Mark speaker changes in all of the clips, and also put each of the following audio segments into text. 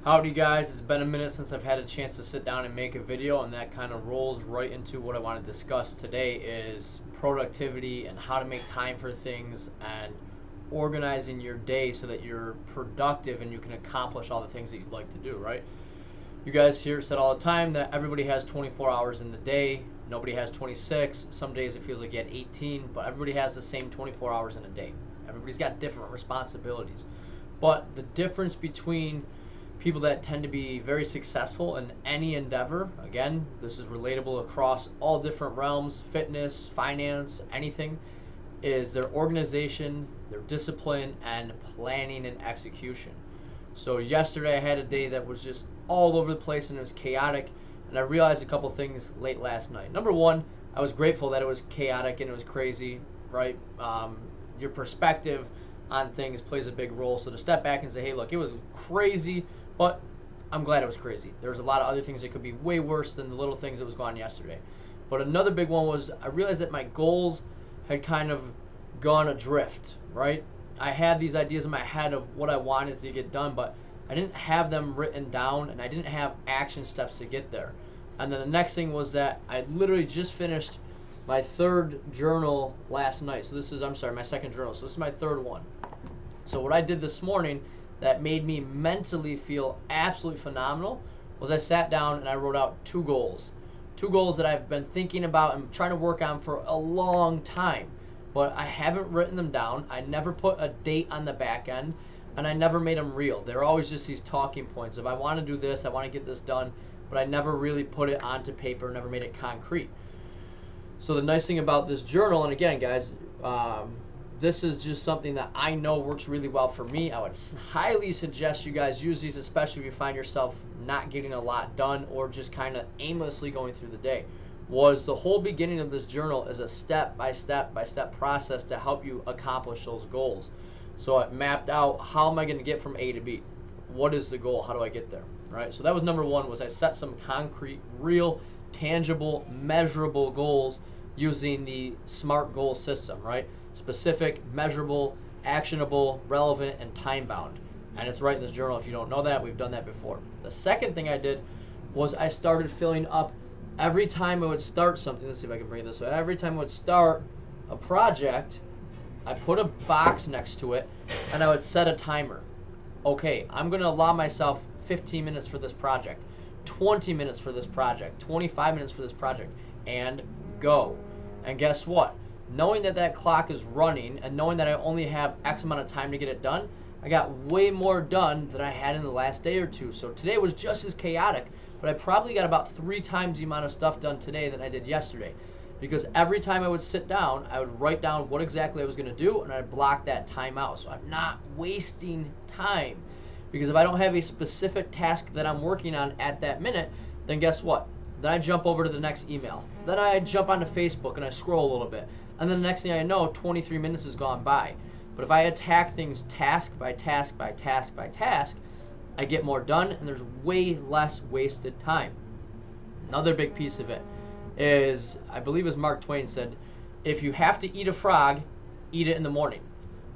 Speaker 1: Howdy guys, it's been a minute since I've had a chance to sit down and make a video, and that kind of rolls right into what I want to discuss today is productivity and how to make time for things and organizing your day so that you're productive and you can accomplish all the things that you'd like to do, right? You guys hear said all the time that everybody has 24 hours in the day. Nobody has 26. Some days it feels like you had 18, but everybody has the same 24 hours in a day. Everybody's got different responsibilities. But the difference between people that tend to be very successful in any endeavor, again, this is relatable across all different realms, fitness, finance, anything, is their organization, their discipline, and planning and execution. So yesterday I had a day that was just all over the place and it was chaotic, and I realized a couple things late last night. Number one, I was grateful that it was chaotic and it was crazy, right? Your perspective on things plays a big role. So to step back and say, hey, look, it was crazy, but I'm glad it was crazy. There's a lot of other things that could be way worse than the little things that was going on yesterday. But another big one was I realized that my goals had kind of gone adrift, right? I had these ideas in my head of what I wanted to get done, but I didn't have them written down and I didn't have action steps to get there. And then the next thing was that I literally just finished my third journal last night. So this is, I'm sorry, my second journal. So this is my third one. So what I did this morning that made me mentally feel absolutely phenomenal was I sat down and I wrote out two goals. Two goals that I've been thinking about and trying to work on for a long time, but I haven't written them down. I never put a date on the back end, and I never made them real. They're always just these talking points of I want to do this, I want to get this done, but I never really put it onto paper, never made it concrete. So the nice thing about this journal, and again guys, this is just something that I know works really well for me. I would highly suggest you guys use these, especially if you find yourself not getting a lot done or just kind of aimlessly going through the day. Was the whole beginning of this journal is a step-by-step process to help you accomplish those goals. So I mapped out how am I going to get from A to B? What is the goal? How do I get there? Right? So that was number one, was I set some concrete, real, tangible, measurable goals using the SMART goal system, right? Specific, measurable, actionable, relevant, and time-bound. And it's right in this journal. If you don't know that, we've done that before. The second thing I did was I started filling up every time I would start something. Let's see if I can bring this up. Every time I would start a project, I put a box next to it and I would set a timer. Okay, I'm going to allow myself 15 minutes for this project, 20 minutes for this project, 25 minutes for this project, and go. And guess what? Knowing that that clock is running and knowing that I only have X amount of time to get it done, I got way more done than I had in the last day or two. So today was just as chaotic, but I probably got about 3 times the amount of stuff done today than I did yesterday. Because every time I would sit down, I would write down what exactly I was going to do, and I'd block that time out. So I'm not wasting time. Because if I don't have a specific task that I'm working on at that minute, then guess what? Then I jump over to the next email. Then I jump onto Facebook and I scroll a little bit. And then the next thing I know, 23 minutes has gone by. But if I attack things task by task by task by task, I get more done and there's way less wasted time. Another big piece of it is, I believe as Mark Twain said, if you have to eat a frog, eat it in the morning.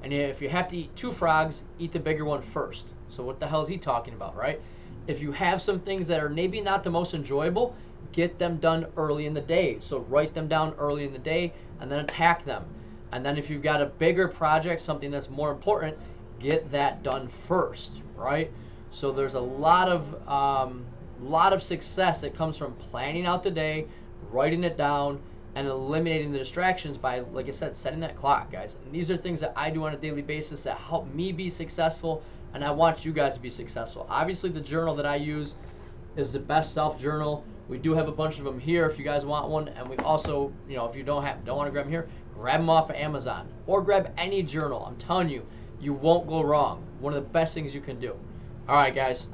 Speaker 1: And if you have to eat 2 frogs, eat the bigger one first. So what the hell is he talking about, right? If you have some things that are maybe not the most enjoyable, get them done early in the day. So write them down early in the day and then attack them. And then if you've got a bigger project, something that's more important, get that done first, right? So there's a lot of success that comes from planning out the day, writing it down, and eliminating the distractions by, like I said, setting that clock, guys. And these are things that I do on a daily basis that help me be successful, and I want you guys to be successful. Obviously, the journal that I use is the Best Self Journal. We do have a bunch of them here if you guys want one, and we also, you know, if you don't want to grab them here, grab them off of Amazon or grab any journal. I'm telling you, you won't go wrong. One of the best things you can do. All right, guys.